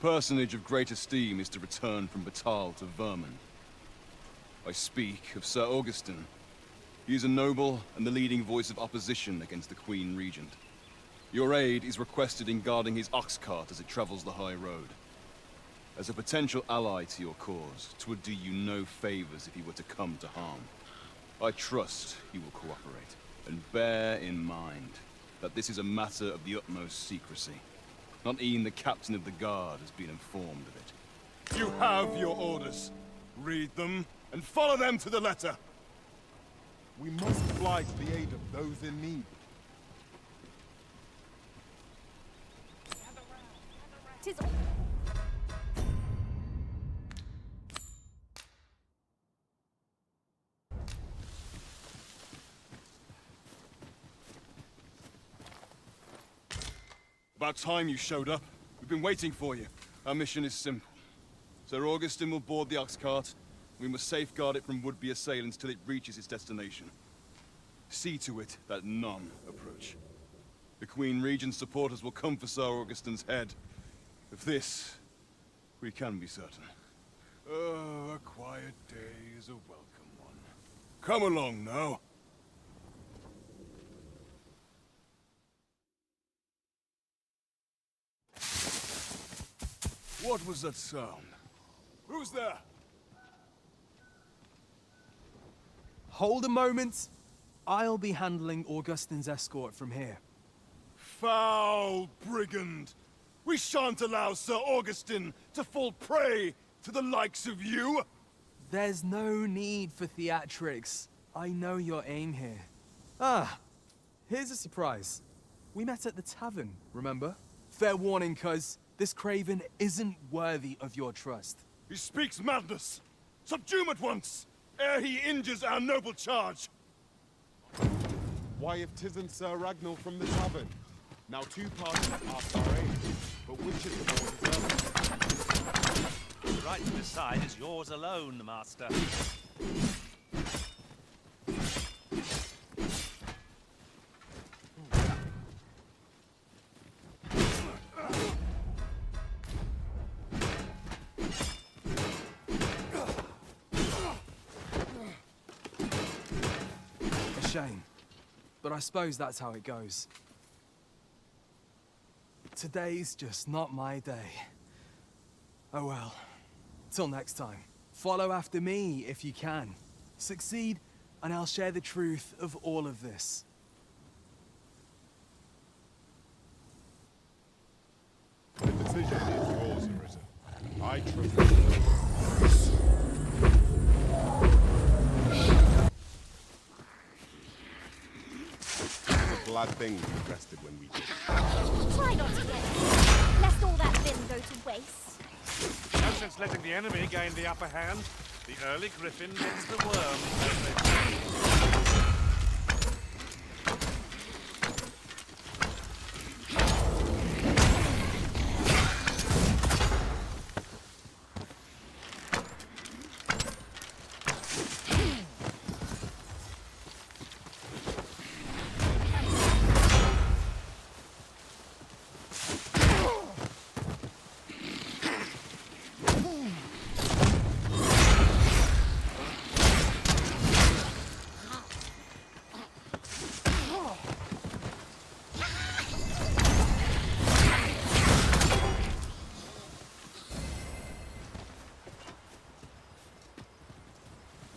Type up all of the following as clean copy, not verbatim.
personage of great esteem is to return from Betrayal to vermin. I speak of Sir Augustin. He is a noble and the leading voice of opposition against the Queen Regent. Your aid is requested in guarding his ox cart as it travels the high road. As a potential ally to your cause, 'twould do you no favors if he were to come to harm. I trust he will cooperate, and bear in mind that this is a matter of the utmost secrecy. Not even the captain of the guard has been informed of it. You have your orders. Read them, and follow them to the letter. We must fly to the aid of those in need. Tis About time you showed up. We've been waiting for you. Our mission is simple. Sir Augustin will board the ox cart. We must safeguard it from would-be assailants till it reaches its destination. See to it that none approach. The Queen Regent's supporters will come for Sir Augustin's head. Of this, we can be certain. Oh, a quiet day is a welcome one. Come along now. What was that sound? Who's there? Hold a moment. I'll be handling Augustin's escort from here. Foul brigand! We shan't allow Sir Augustin to fall prey to the likes of you! There's no need for theatrics. I know your aim here. Ah, here's a surprise. We met at the tavern, remember? Fair warning, cuz this craven isn't worthy of your trust. He speaks madness! Subdue him at once, ere he injures our noble charge! Why, if 'tisn't Sir Ragnar from the tavern? Now two parties ask our aid, but which is the more deserving? The right to decide is yours alone, Master. A shame. But I suppose that's how it goes. Today's just not my day. Oh well. Till next time. Follow after me if you can. Succeed, and I'll share the truth of all of this. The decision is yours, Arisen. I trust you. It's a glad thing we rested when we did. try not to get lest all that vim go to waste. No sense letting the enemy gain the upper hand. The early griffin gets the worm, as they say.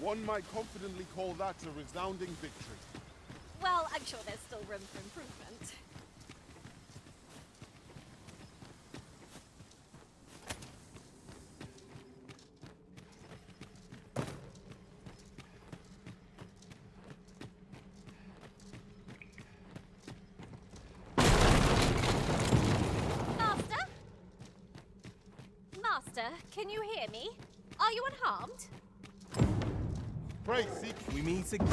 One might confidently call that a resounding victory. Well, I'm sure there's still room for improvement. Master? Master, can you hear me? Are you unharmed? Pray, seek. We meet again.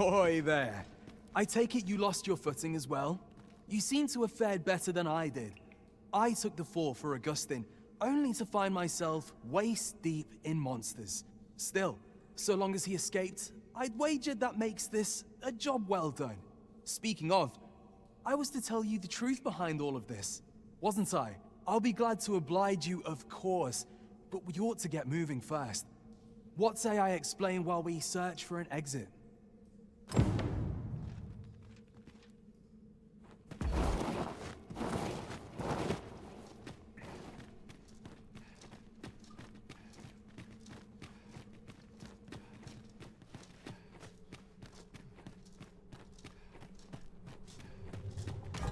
Ahoy there. I take it you lost your footing as well? You seem to have fared better than I did. I took the fall for Augustin, only to find myself waist deep in monsters. Still, so long as he escaped, I'd wagered that makes this a job well done. Speaking of, I was to tell you the truth behind all of this, wasn't I? I'll be glad to oblige you, of course, but we ought to get moving first. What say I explain while we search for an exit?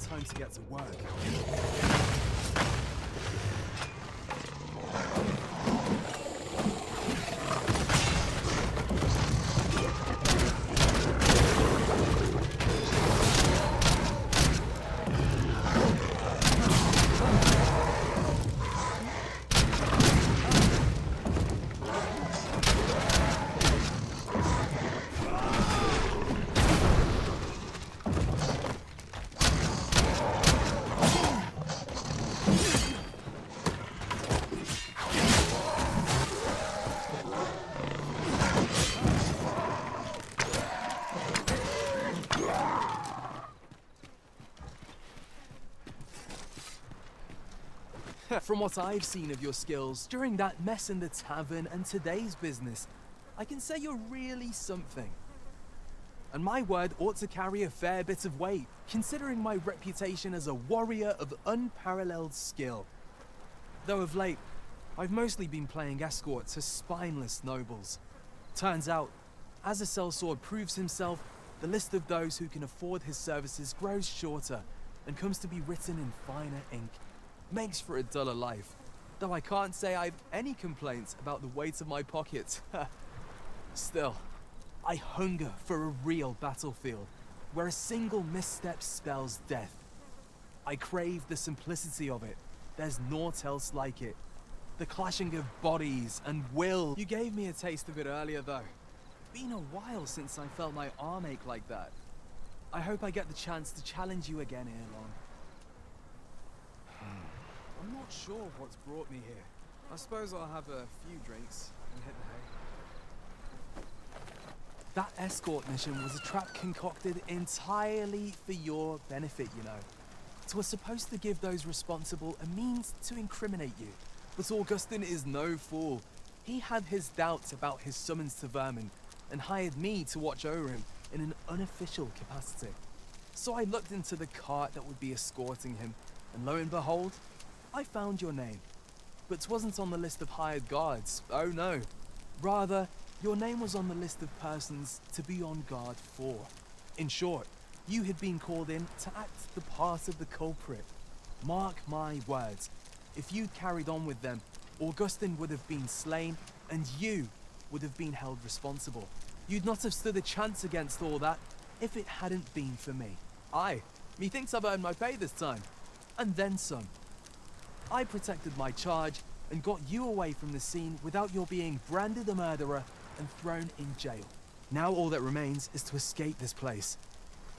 Time to get to work. From what I've seen of your skills during that mess in the tavern and today's business, I can say you're really something. And my word ought to carry a fair bit of weight, considering my reputation as a warrior of unparalleled skill. Though of late, I've mostly been playing escort to spineless nobles. Turns out, as a sellsword proves himself, the list of those who can afford his services grows shorter and comes to be written in finer ink. Makes for a duller life, though I can't say I've any complaints about the weight of my pockets. Still, I hunger for a real battlefield, where a single misstep spells death. I crave the simplicity of it. There's naught else like it. The clashing of bodies and will. You gave me a taste of it earlier, though. Been a while since I felt my arm ache like that. I hope I get the chance to challenge you again ere long. I'm not sure what's brought me here. I suppose I'll have a few drinks and hit the hay. That escort mission was a trap concocted entirely for your benefit, you know. It was supposed to give those responsible a means to incriminate you. But Augustin is no fool. He had his doubts about his summons to Vermin and hired me to watch over him in an unofficial capacity. So I looked into the cart that would be escorting him, and lo and behold, I found your name. But 'twasn't on the list of hired guards, oh no. Rather, your name was on the list of persons to be on guard for. In short, you had been called in to act the part of the culprit. Mark my words, if you'd carried on with them, Augustin would have been slain, and you would have been held responsible. You'd not have stood a chance against all that if it hadn't been for me. Aye, methinks I've earned my pay this time. And then some. I protected my charge and got you away from the scene without your being branded a murderer and thrown in jail. Now all that remains is to escape this place.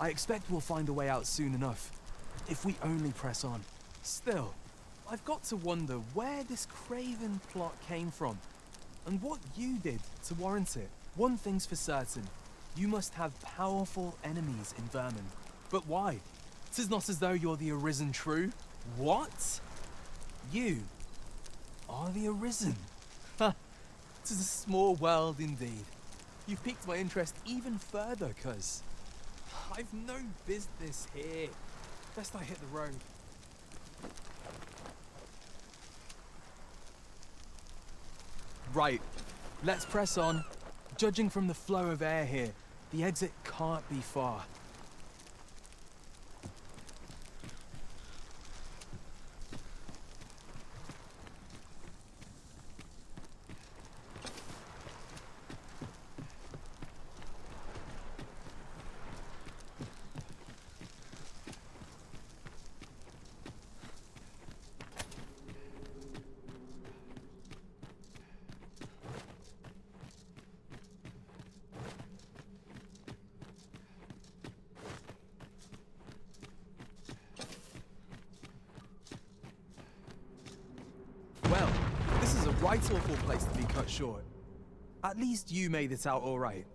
I expect we'll find a way out soon enough, if we only press on. Still, I've got to wonder where this craven plot came from, and what you did to warrant it. One thing's for certain, you must have powerful enemies in Vermin. But why? 'Tis not as though you're the Arisen true. What? You are the Arisen. Ha! 'Tis a small world indeed. You've piqued my interest even further, cuz I've no business here. Best I hit the road. Right, let's press on. Judging from the flow of air here, the exit can't be far. Right awful place to be cut short. At least you made it out alright.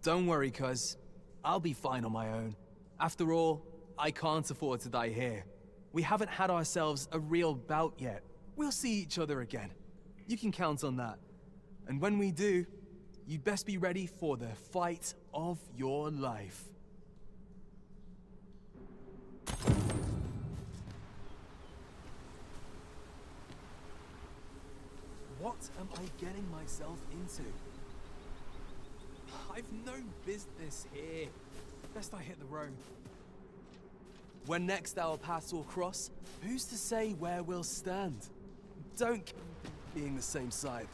Don't worry, cuz. I'll be fine on my own. After all, I can't afford to die here. We haven't had ourselves a real bout yet. We'll see each other again. You can count on that. And when we do, you'd best be ready for the fight of your life. What am I getting myself into? I've no business here. Best I hit the road. When next our paths will cross, who's to say where we'll stand? Don't being the same side.